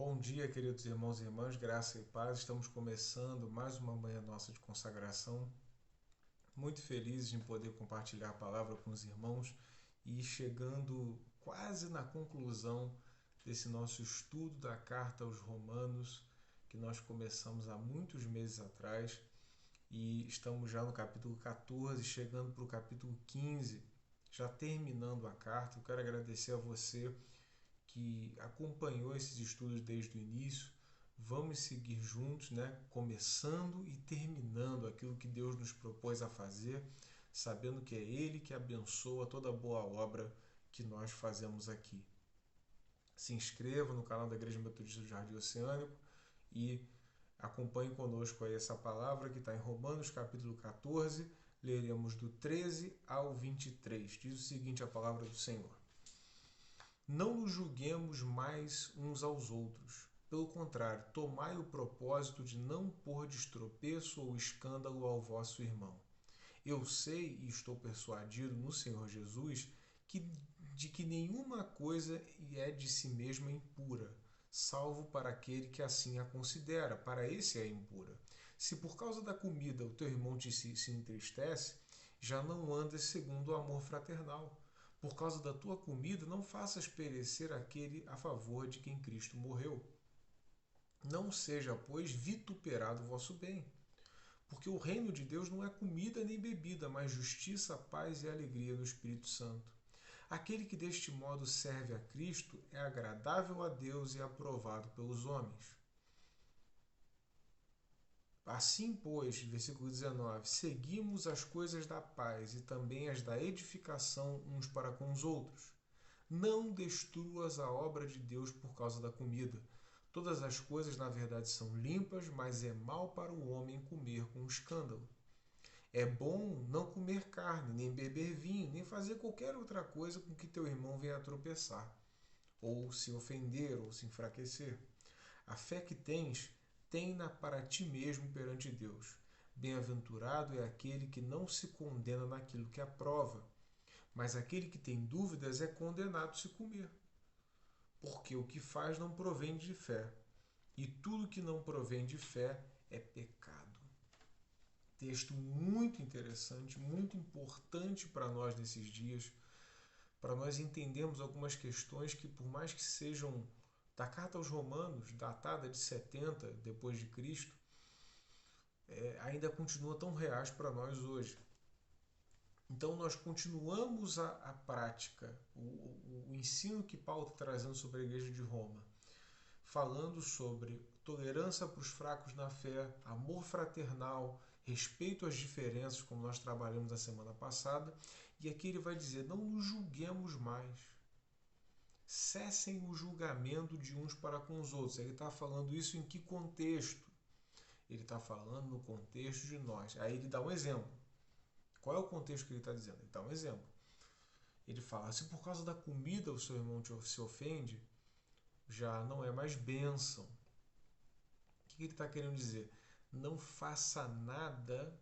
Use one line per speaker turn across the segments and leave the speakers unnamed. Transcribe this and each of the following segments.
Bom dia, queridos irmãos e irmãs, graça e paz. Estamos começando mais uma manhã nossa de consagração. Muito felizes em poder compartilhar a palavra com os irmãos e chegando quase na conclusão desse nosso estudo da carta aos Romanos, que nós começamos há muitos meses atrás e estamos já no capítulo 14, chegando para o capítulo 15, já terminando a carta. Eu quero agradecer a você que acompanhou esses estudos desde o início. Vamos seguir juntos, né? Começando e terminando aquilo que Deus nos propôs a fazer, sabendo que é Ele que abençoa toda boa obra que nós fazemos aqui. Se inscreva no canal da Igreja Metodista do Jardim Oceânico e acompanhe conosco aí essa palavra que está em Romanos capítulo 14, leremos do 13 ao 23. Diz o seguinte a palavra do Senhor: Não nos julguemos mais uns aos outros. Pelo contrário, tomai o propósito de não pôr de tropeço ou escândalo ao vosso irmão. Eu sei e estou persuadido no Senhor Jesus de que nenhuma coisa é de si mesma impura, salvo para aquele que assim a considera, para esse é impura. Se por causa da comida o teu irmão se entristece, já não andas segundo o amor fraternal. Por causa da tua comida, não faças perecer aquele a favor de quem Cristo morreu. Não seja, pois, vituperado o vosso bem. Porque o reino de Deus não é comida nem bebida, mas justiça, paz e alegria no Espírito Santo. Aquele que deste modo serve a Cristo é agradável a Deus e aprovado pelos homens. Assim, pois, versículo 19, seguimos as coisas da paz e também as da edificação uns para com os outros. Não destruas a obra de Deus por causa da comida. Todas as coisas, na verdade, são limpas, mas é mal para o homem comer com escândalo. É bom não comer carne, nem beber vinho, nem fazer qualquer outra coisa com que teu irmão venha a tropeçar, ou se ofender, ou se enfraquecer. A fé que tens, tem-na para ti mesmo perante Deus. Bem-aventurado é aquele que não se condena naquilo que aprova, mas aquele que tem dúvidas é condenado se comer. Porque o que faz não provém de fé, e tudo que não provém de fé é pecado. Texto muito interessante, muito importante para nós nesses dias, para nós entendermos algumas questões que, por mais que sejam da carta aos Romanos, datada de 70 depois de Cristo, ainda continuam tão reais para nós hoje. Então nós continuamos a prática, o ensino que Paulo está trazendo sobre a Igreja de Roma, falando sobre tolerância para os fracos na fé, amor fraternal, respeito às diferenças, como nós trabalhamos na semana passada, e aqui ele vai dizer, não nos julguemos mais. Cessem o julgamento de uns para com os outros. Ele está falando isso em que contexto? Ele está falando no contexto de nós. Aí ele dá um exemplo. Qual é o contexto que ele está dizendo? Ele dá um exemplo. Ele fala, se por causa da comida o seu irmão se ofende, já não é mais bênção. O que ele está querendo dizer? Não faça nada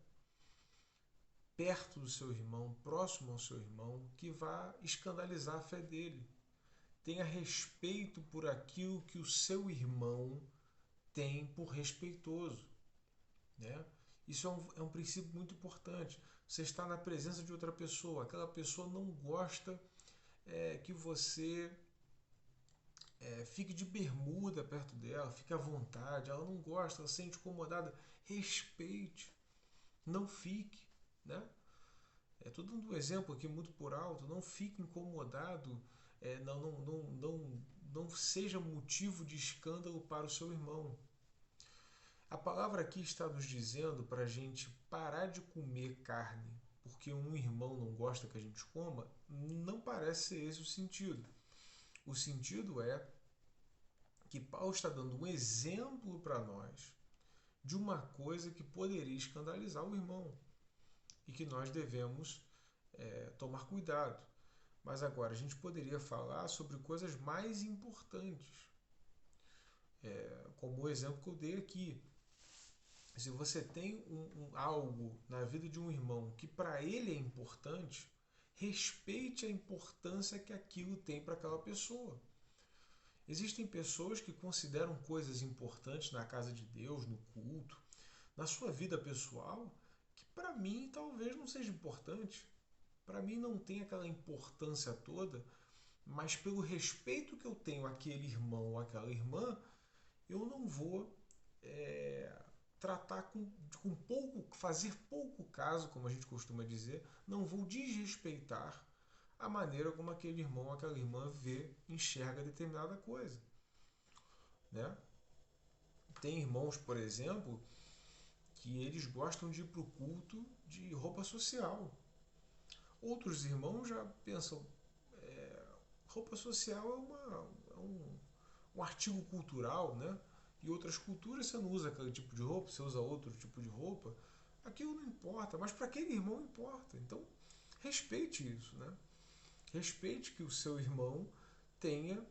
perto do seu irmão, próximo ao seu irmão, que vá escandalizar a fé dele. Tenha respeito por aquilo que o seu irmão tem por respeitoso. Né? Isso é um princípio muito importante. Você está na presença de outra pessoa, aquela pessoa não gosta que você fique de bermuda perto dela, fique à vontade, ela não gosta, ela se sente incomodada, respeite, não fique, né? Estou dando um exemplo aqui muito por alto, não fique incomodado, não seja motivo de escândalo para o seu irmão. A palavra aqui está nos dizendo para a gente parar de comer carne porque um irmão não gosta que a gente coma, não parece ser esse o sentido. O sentido é que Paulo está dando um exemplo para nós de uma coisa que poderia escandalizar o irmão e que nós devemos tomar cuidado. Mas agora a gente poderia falar sobre coisas mais importantes, como o exemplo que eu dei aqui. Se você tem algo na vida de um irmão que para ele é importante, respeite a importância que aquilo tem para aquela pessoa. Existem pessoas que consideram coisas importantes na casa de Deus, no culto, na sua vida pessoal, que para mim talvez não seja importante. Para mim não tem aquela importância toda, mas pelo respeito que eu tenho àquele irmão ou àquela irmã, eu não vou tratar com pouco, fazer pouco caso, como a gente costuma dizer, não vou desrespeitar a maneira como aquele irmão ou aquela irmã vê, enxerga determinada coisa, né? Tem irmãos, por exemplo, que eles gostam de ir para o culto de roupa social. Outros irmãos já pensam, roupa social é um artigo cultural, né? E outras culturas você não usa aquele tipo de roupa, você usa outro tipo de roupa. Aquilo não importa, mas para aquele irmão importa. Então, respeite isso, né? Respeite que o seu irmão tenha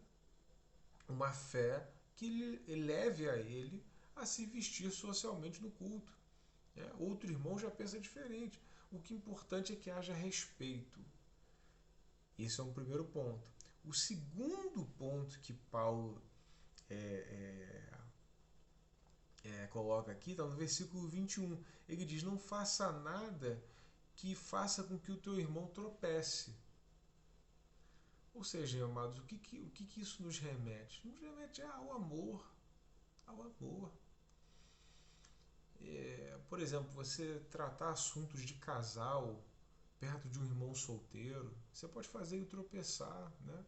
uma fé que leve a ele a se vestir socialmente no culto. Né? Outro irmão já pensa diferente. O que é importante é que haja respeito. Esse é um primeiro ponto. O segundo ponto que Paulo coloca aqui está no versículo 21. Ele diz: não faça nada que faça com que o teu irmão tropece. Ou seja, amados, o que isso nos remete? Nos remete ao amor. Ao amor. Por exemplo, você tratar assuntos de casal perto de um irmão solteiro, você pode fazer ele tropeçar, né?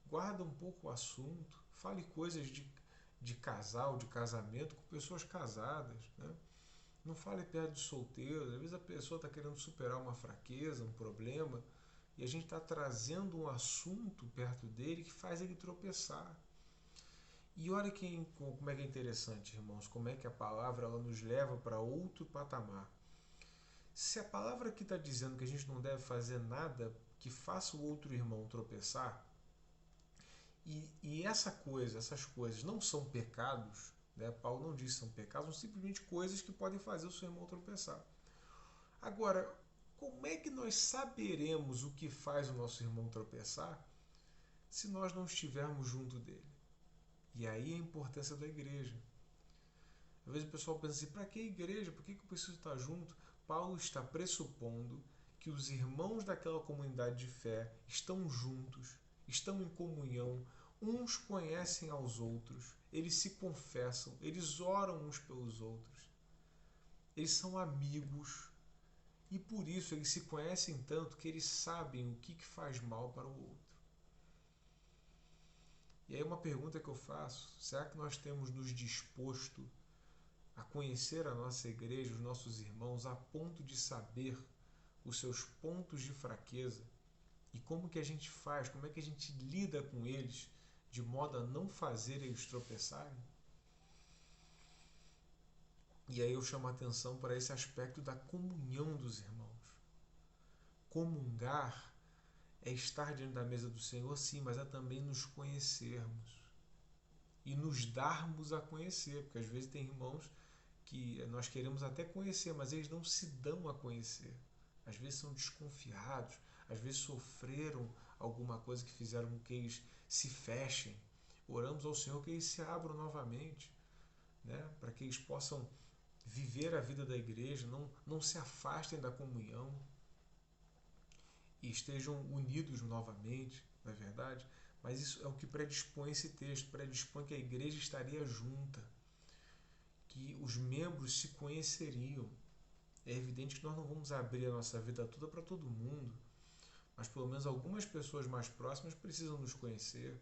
Guarda um pouco o assunto, fale coisas de casal, de casamento com pessoas casadas, né? Não fale perto de solteiros. Às vezes a pessoa está querendo superar uma fraqueza, um problema, e a gente está trazendo um assunto perto dele que faz ele tropeçar. E olha como é que é interessante, irmãos, como é que a palavra ela nos leva para outro patamar. Se a palavra aqui está dizendo que a gente não deve fazer nada que faça o outro irmão tropeçar, e essas coisas não são pecados, né? Paulo não diz que são pecados, são simplesmente coisas que podem fazer o seu irmão tropeçar. Agora, como é que nós saberemos o que faz o nosso irmão tropeçar se nós não estivermos junto dele? E aí a importância da igreja. Às vezes o pessoal pensa assim, para que igreja? Por que eu preciso estar junto? Paulo está pressupondo que os irmãos daquela comunidade de fé estão juntos, estão em comunhão, uns conhecem aos outros, eles se confessam, eles oram uns pelos outros, eles são amigos e por isso eles se conhecem tanto que eles sabem o que faz mal para o outro. E aí uma pergunta que eu faço, será que nós temos nos disposto a conhecer a nossa igreja, os nossos irmãos, a ponto de saber os seus pontos de fraqueza e como que a gente faz, como é que a gente lida com eles de modo a não fazer eles tropeçarem? E aí eu chamo a atenção para esse aspecto da comunhão dos irmãos. Comungar é estar diante da mesa do Senhor, sim, mas é também nos conhecermos e nos darmos a conhecer, porque às vezes tem irmãos que nós queremos até conhecer, mas eles não se dão a conhecer. Às vezes são desconfiados, às vezes sofreram alguma coisa que fizeram com que eles se fechem. Oramos ao Senhor que eles se abram novamente, né? Para que eles possam viver a vida da igreja, não se afastem da comunhão e estejam unidos novamente, não é verdade? Mas isso é o que predispõe esse texto, predispõe que a igreja estaria junta, que os membros se conheceriam. É evidente que nós não vamos abrir a nossa vida toda para todo mundo, mas pelo menos algumas pessoas mais próximas precisam nos conhecer,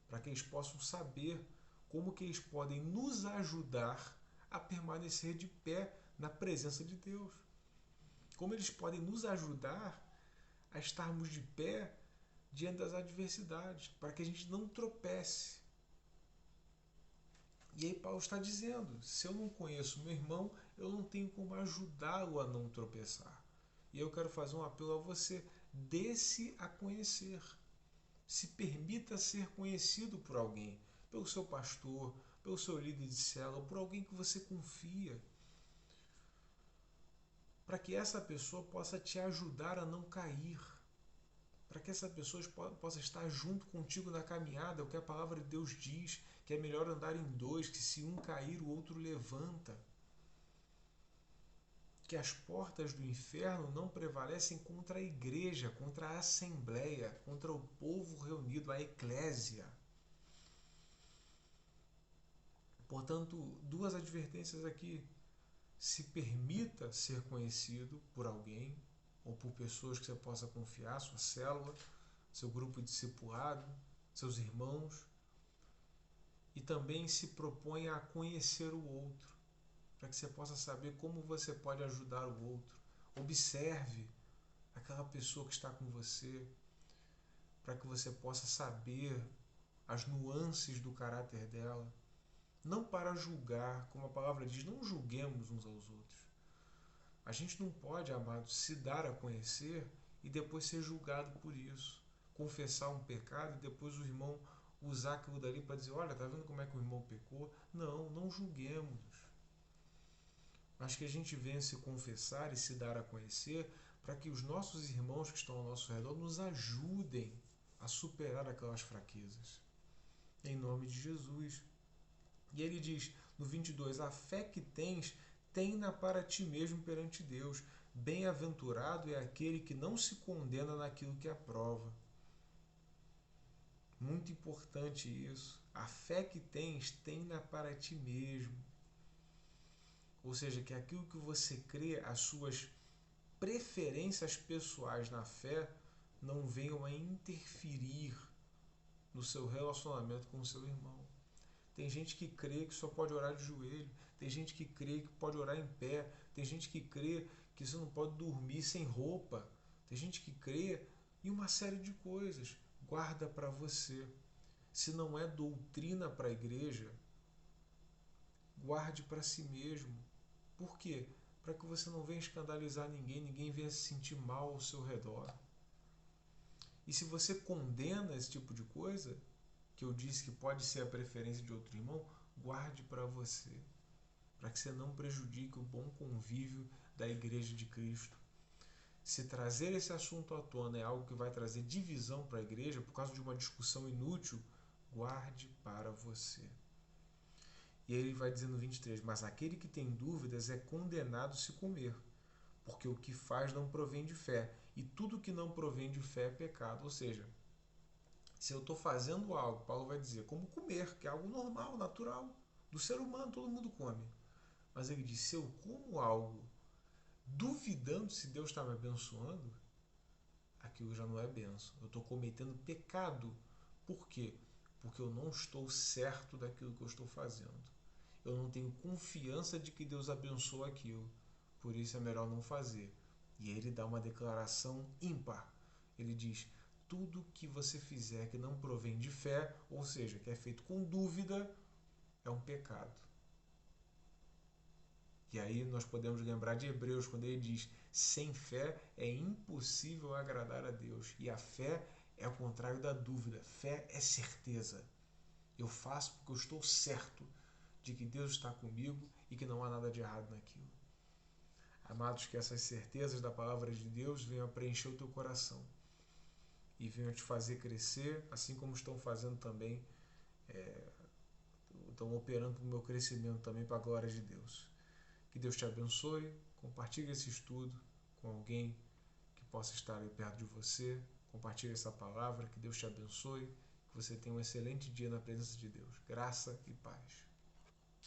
para que eles possam saber como que eles podem nos ajudar a permanecer de pé na presença de Deus. Como eles podem nos ajudar a estarmos de pé diante das adversidades, para que a gente não tropece. E aí Paulo está dizendo, se eu não conheço meu irmão, eu não tenho como ajudá-lo a não tropeçar. E eu quero fazer um apelo a você, dê-se a conhecer. Se permita ser conhecido por alguém, pelo seu pastor, pelo seu líder de célula, por alguém que você confia, para que essa pessoa possa te ajudar a não cair, para que essa pessoa possa estar junto contigo na caminhada, o que a palavra de Deus diz, que é melhor andar em dois, que se um cair, o outro levanta. Que as portas do inferno não prevalecem contra a igreja, contra a assembleia, contra o povo reunido, a eclésia. Portanto, duas advertências aqui. Se permita ser conhecido por alguém ou por pessoas que você possa confiar, sua célula, seu grupo de discipulado, seus irmãos, e também se proponha a conhecer o outro, para que você possa saber como você pode ajudar o outro. Observe aquela pessoa que está com você, para que você possa saber as nuances do caráter dela. Não para julgar, como a palavra diz, não julguemos uns aos outros. A gente não pode, amados, se dar a conhecer e depois ser julgado por isso. Confessar um pecado e depois o irmão usar aquilo dali para dizer, olha, tá vendo como é que o irmão pecou? Não, não julguemos. Mas que a gente venha se confessar e se dar a conhecer para que os nossos irmãos que estão ao nosso redor nos ajudem a superar aquelas fraquezas. Em nome de Jesus. E ele diz no 22, a fé que tens, tem-na para ti mesmo perante Deus. Bem-aventurado é aquele que não se condena naquilo que aprova. Muito importante isso. A fé que tens, tem-na para ti mesmo. Ou seja, que aquilo que você crê, as suas preferências pessoais na fé, não venham a interferir no seu relacionamento com o seu irmão. Tem gente que crê que só pode orar de joelho. Tem gente que crê que pode orar em pé. Tem gente que crê que você não pode dormir sem roupa. Tem gente que crê em uma série de coisas. Guarda para você. Se não é doutrina para a igreja, guarde para si mesmo. Por quê? Para que você não venha escandalizar ninguém, ninguém venha se sentir mal ao seu redor. E se você condena esse tipo de coisa, que eu disse que pode ser a preferência de outro irmão, guarde para você, para que você não prejudique o bom convívio da Igreja de Cristo. Se trazer esse assunto à tona é algo que vai trazer divisão para a igreja por causa de uma discussão inútil, guarde para você. E ele vai dizer no 23, mas aquele que tem dúvidas é condenado se comer, porque o que faz não provém de fé, e tudo que não provém de fé é pecado. Ou seja, se eu estou fazendo algo, Paulo vai dizer, como comer, que é algo normal, natural, do ser humano, todo mundo come. Mas ele diz, se eu como algo duvidando se Deus está me abençoando, aquilo já não é bênção. Eu estou cometendo pecado. Por quê? Porque eu não estou certo daquilo que eu estou fazendo. Eu não tenho confiança de que Deus abençoa aquilo. Por isso é melhor não fazer. E ele dá uma declaração ímpar. Ele diz, tudo que você fizer que não provém de fé, ou seja, que é feito com dúvida, é um pecado. E aí nós podemos lembrar de Hebreus, quando ele diz, sem fé é impossível agradar a Deus. E a fé é o contrário da dúvida. Fé é certeza. Eu faço porque eu estou certo de que Deus está comigo e que não há nada de errado naquilo. Amados, que essas certezas da palavra de Deus venham a preencher o teu coração e venham a te fazer crescer, assim como estão fazendo também, estão operando para o meu crescimento também, para a glória de Deus. Que Deus te abençoe, compartilhe esse estudo com alguém que possa estar aí perto de você, compartilhe essa palavra, que Deus te abençoe, que você tenha um excelente dia na presença de Deus. Graça e paz.